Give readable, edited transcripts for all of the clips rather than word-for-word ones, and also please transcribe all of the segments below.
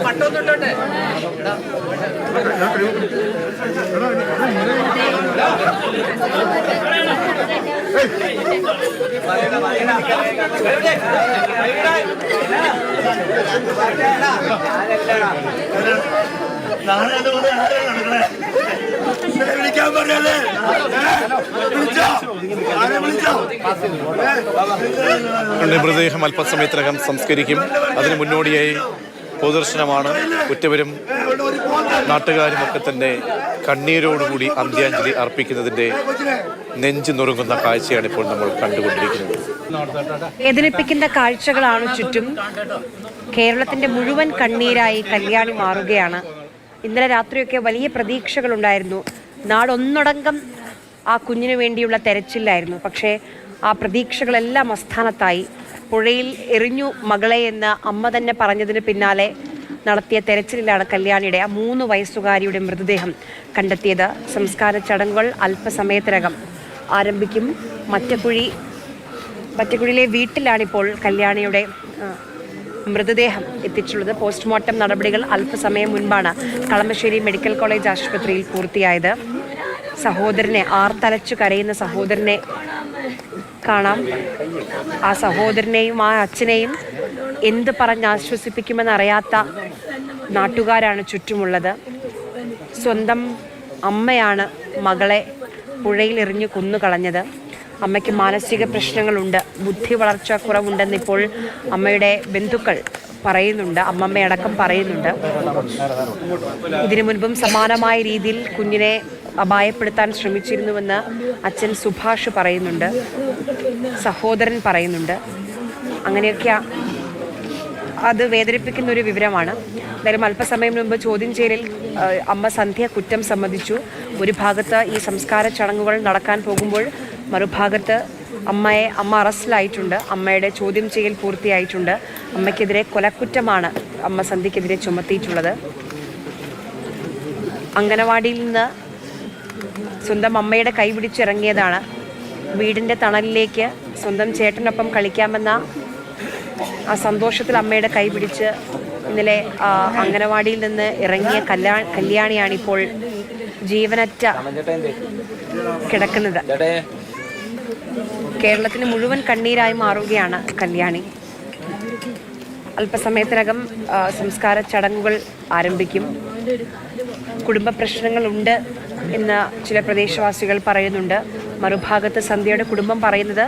പട്ടൊന്നുണ്ടോട്ടെ മൃതദേഹം അല്പസമയത്തിനകം സംസ്കരിക്കും. അതിനു മുന്നോടിയായി പൊതുദർശനമാണ്. ഉറ്റവരും നാട്ടുകാരും ഒക്കെ തന്നെ കണ്ണീരോടുകൂടി അന്ത്യാഞ്ജലി അർപ്പിക്കുന്നതിൻ്റെ നെഞ്ചു നുറുങ്ങുന്ന കാഴ്ചയാണ് ഇപ്പോൾ നമ്മൾ കണ്ടുകൊണ്ടിരിക്കുന്നത്. എതിരിപ്പിക്കുന്ന കാഴ്ചകളാണ് ചുറ്റും. കേരളത്തിന്റെ മുഴുവൻ കണ്ണീരായി കല്യാണി മാറുകയാണ്. ഇന്നലെ രാത്രിയൊക്കെ വലിയ പ്രതീക്ഷകളുണ്ടായിരുന്നു. നാടൊന്നടങ്കം ആ കുഞ്ഞിനു വേണ്ടിയുള്ള തെരച്ചിലായിരുന്നു. പക്ഷേ ആ പ്രതീക്ഷകളെല്ലാം അസ്ഥാനത്തായി. പുഴയിൽ എറിഞ്ഞു മകളെ എന്ന് അമ്മ തന്നെ പറഞ്ഞതിന് പിന്നാലെ നടത്തിയ തെരച്ചിലിലാണ് കല്യാണിയുടെ ആ 3 വയസ്സുകാരിയുടെ മൃതദേഹം കണ്ടെത്തിയത്. സംസ്കാര ചടങ്ങുകൾ അല്പസമയത്തിനകം ആരംഭിക്കും. മറ്റക്കുഴിയിലെ വീട്ടിലാണിപ്പോൾ കല്യാണിയുടെ മൃതദേഹം എത്തിച്ചുള്ളത്. പോസ്റ്റ്മോർട്ടം നടപടികൾ അല്പസമയം മുൻപാണ് കളമശ്ശേരി മെഡിക്കൽ കോളേജ് ആശുപത്രിയിൽ പൂർത്തിയായത്. സഹോദരനെ ആർത്തലച്ചു കരയുന്ന സഹോദരനെ കാണാം. ആ സഹോദരനെയും ആ അച്ഛനെയും എന്ത് പറഞ്ഞ് ആശ്വസിപ്പിക്കുമെന്നറിയാത്ത നാട്ടുകാരാണ് ചുറ്റുമുള്ളത്. സ്വന്തം അമ്മയാണ് മകളെ പുഴയിൽ എറിഞ്ഞു കൊന്നുകളഞ്ഞത്. അമ്മയ്ക്ക് മാനസിക പ്രശ്നങ്ങളുണ്ട്, ബുദ്ധി വളർച്ച കുറവുണ്ടെന്നിപ്പോൾ അമ്മയുടെ ബന്ധുക്കൾ പറയുന്നുണ്ട്, അമ്മമ്മയടക്കം പറയുന്നുണ്ട്. ഇതിനു മുൻപും സമാനമായ രീതിയിൽ കുഞ്ഞിനെ അപായപ്പെടുത്താൻ ശ്രമിച്ചിരുന്നുവെന്ന് അച്ഛൻ സുഭാഷ് പറയുന്നുണ്ട്, സഹോദരൻ പറയുന്നുണ്ട്. അങ്ങനെയൊക്കെ അത് വേദനിപ്പിക്കുന്ന ഒരു വിവരമാണ്. എന്തായാലും അല്പസമയം മുമ്പ് ചോദ്യം ചെയ്യലിൽ അമ്മ സന്ധ്യ കുറ്റം സമ്മതിച്ചു. ഒരു ഭാഗത്ത് ഈ സംസ്കാര ചടങ്ങുകൾ നടക്കാൻ പോകുമ്പോൾ മറുഭാഗത്ത് അമ്മ അറസ്റ്റിലായിട്ടുണ്ട്. അമ്മയുടെ ചോദ്യം ചെയ്യൽ പൂർത്തിയായിട്ടുണ്ട്. അമ്മയ്ക്കെതിരെ കൊലക്കുറ്റമാണ് അമ്മ സന്ധ്യക്കെതിരെ ചുമത്തിയിട്ടുള്ളത്. അംഗനവാടിയിൽ നിന്ന് സ്വന്തം അമ്മയുടെ കൈ പിടിച്ചിറങ്ങിയതാണ്. വീടിൻ്റെ തണലിലേക്ക് സ്വന്തം ചേട്ടനൊപ്പം കളിക്കാമെന്ന ആ സന്തോഷത്തിൽ അമ്മയുടെ കൈ പിടിച്ച് ഇന്നലെ അംഗനവാടിയിൽ നിന്ന് ഇറങ്ങിയ കല്യാണിയാണിപ്പോൾ ജീവനറ്റ കിടക്കുന്നത്. കേരളത്തിന് മുഴുവൻ കണ്ണീരായി മാറുകയാണ് കല്യാണി. അല്പസമയത്തിനകം സംസ്കാര ചടങ്ങുകൾ ആരംഭിക്കും. കുടുംബ പ്രശ്നങ്ങളുണ്ട് എന്ന് ചില പ്രദേശവാസികൾ പറയുന്നുണ്ട്. മറുഭാഗത്ത് സന്ധ്യയുടെ കുടുംബം പറയുന്നത്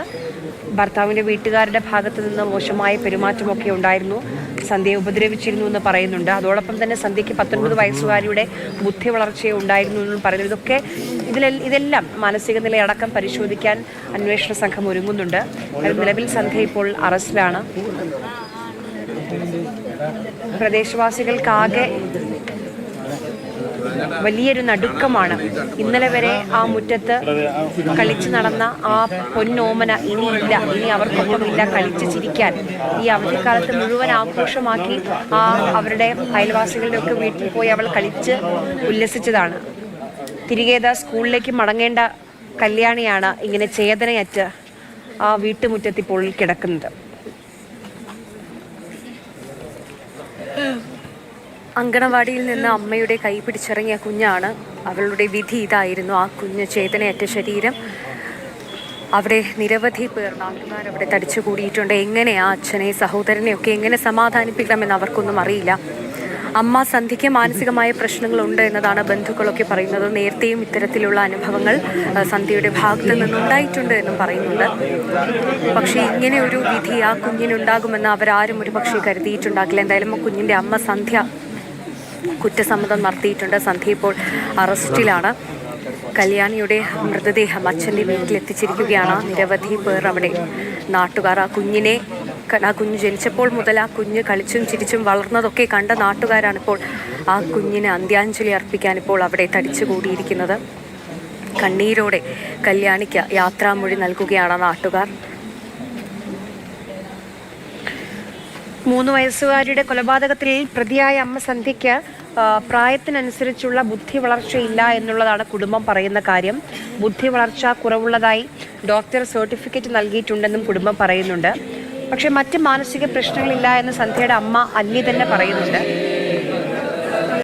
ഭർത്താവിൻ്റെ വീട്ടുകാരുടെ ഭാഗത്തു നിന്ന് മോശമായ പെരുമാറ്റമൊക്കെ ഉണ്ടായിരുന്നു, സന്ധ്യയെ ഉപദ്രവിച്ചിരുന്നു എന്ന് പറയുന്നുണ്ട്. അതോടൊപ്പം തന്നെ സന്ധ്യയ്ക്ക് 19 വയസ്സുകാരിയുടെ ബുദ്ധി വളർച്ചയെ ഉണ്ടായിരുന്നു എന്നും പറയുന്നു. ഇതെല്ലാം മാനസിക നിലയടക്കം പരിശോധിക്കാൻ അന്വേഷണ സംഘം ഒരുങ്ങുന്നുണ്ട്. നിലവിൽ സന്ധ്യ ഇപ്പോൾ അറസ്റ്റിലാണ്. പ്രദേശവാസികൾക്കാകെ വലിയൊരു നടുക്കമാണ്. ഇന്നലെ വരെ ആ മുറ്റത്ത് കളിച്ചു നടന്ന ആ പൊന്നോമന ഇനിയില്ല, ഇനി അവർക്കൊപ്പമില്ല കളിച്ച് ചിരിക്കാൻ. ഈ അവധിക്കാലത്ത് മുഴുവൻ ആഘോഷമാക്കി അവരുടെ അയൽവാസികളുടെ ഒക്കെ വീട്ടിൽ പോയി അവൾ കളിച്ച് ഉല്ലസിച്ചതാണ്. തിരികെ സ്കൂളിലേക്ക് മടങ്ങേണ്ട കല്യാണിയാണ് ഇങ്ങനെ ചേതനയറ്റ് ആ വീട്ടുമുറ്റത്തിപ്പോൾ കിടക്കുന്നത്. അങ്കണവാടിയിൽ നിന്ന് അമ്മയുടെ കൈ പിടിച്ചിറങ്ങിയ കുഞ്ഞാണ്. അവളുടെ വിധി ഇതായിരുന്നു. ആ കുഞ്ഞ് ചേതനയറ്റ ശരീരം. അവിടെ നിരവധി പേർ നാട്ടുകാരവിടെ തടിച്ചു കൂടിയിട്ടുണ്ട്. എങ്ങനെ ആ അച്ഛനെ സഹോദരനെയൊക്കെ എങ്ങനെ സമാധാനിപ്പിക്കണമെന്ന് അവർക്കൊന്നും അറിയില്ല. അമ്മ സന്ധ്യയ്ക്ക് മാനസികമായ പ്രശ്നങ്ങളുണ്ട് എന്നതാണ് ബന്ധുക്കളൊക്കെ പറയുന്നത്. നേരത്തെയും ഇത്തരത്തിലുള്ള അനുഭവങ്ങൾ സന്ധ്യയുടെ ഭാഗത്ത് നിന്നുണ്ടായിട്ടുണ്ട് എന്നും പറയുന്നുണ്ട്. പക്ഷേ ഇങ്ങനെ ഒരു വിധി ആ കുഞ്ഞിനുണ്ടാകുമെന്ന് അവരാരും ഒരു പക്ഷേ കരുതിയിട്ടുണ്ടാകില്ല. എന്തായാലും കുഞ്ഞിൻ്റെ അമ്മ സന്ധ്യ കുറ്റസമ്മതം നടത്തിയിട്ടുണ്ട്. സന്ധ്യ ഇപ്പോൾ അറസ്റ്റിലാണ്. കല്യാണിയുടെ മൃതദേഹം അച്ഛൻ്റെ വീട്ടിലെത്തിച്ചിരിക്കുകയാണ്. നിരവധി പേർ അവിടെ നാട്ടുകാർ ആ കുഞ്ഞ് ജനിച്ചപ്പോൾ മുതൽ ആ കുഞ്ഞ് കളിച്ചും ചിരിച്ചും വളർന്നതൊക്കെ കണ്ട നാട്ടുകാരാണിപ്പോൾ ആ കുഞ്ഞിന് അന്ത്യാഞ്ജലി അർപ്പിക്കാൻ ഇപ്പോൾ അവിടെ തടിച്ചുകൂടിയിരിക്കുന്നത്. കണ്ണീരോടെ കല്യാണിക്ക് യാത്രാമൊഴി നൽകുകയാണ് നാട്ടുകാർ. 3 വയസ്സുകാരിയുടെ കൊലപാതകത്തിൽ പ്രതിയായ അമ്മ സന്ധ്യയ്ക്ക് പ്രായത്തിനനുസരിച്ചുള്ള ബുദ്ധി വളർച്ചയില്ല എന്നുള്ളതാണ് കുടുംബം പറയുന്ന കാര്യം. ബുദ്ധി വളർച്ച കുറവുള്ളതായി ഡോക്ടർ സർട്ടിഫിക്കറ്റ് നൽകിയിട്ടുണ്ടെന്നും കുടുംബം പറയുന്നുണ്ട്. പക്ഷേ മറ്റ് മാനസിക പ്രശ്നങ്ങളില്ല എന്ന് സന്ധ്യയുടെ അമ്മ അന്നി തന്നെ പറയുന്നുണ്ട്.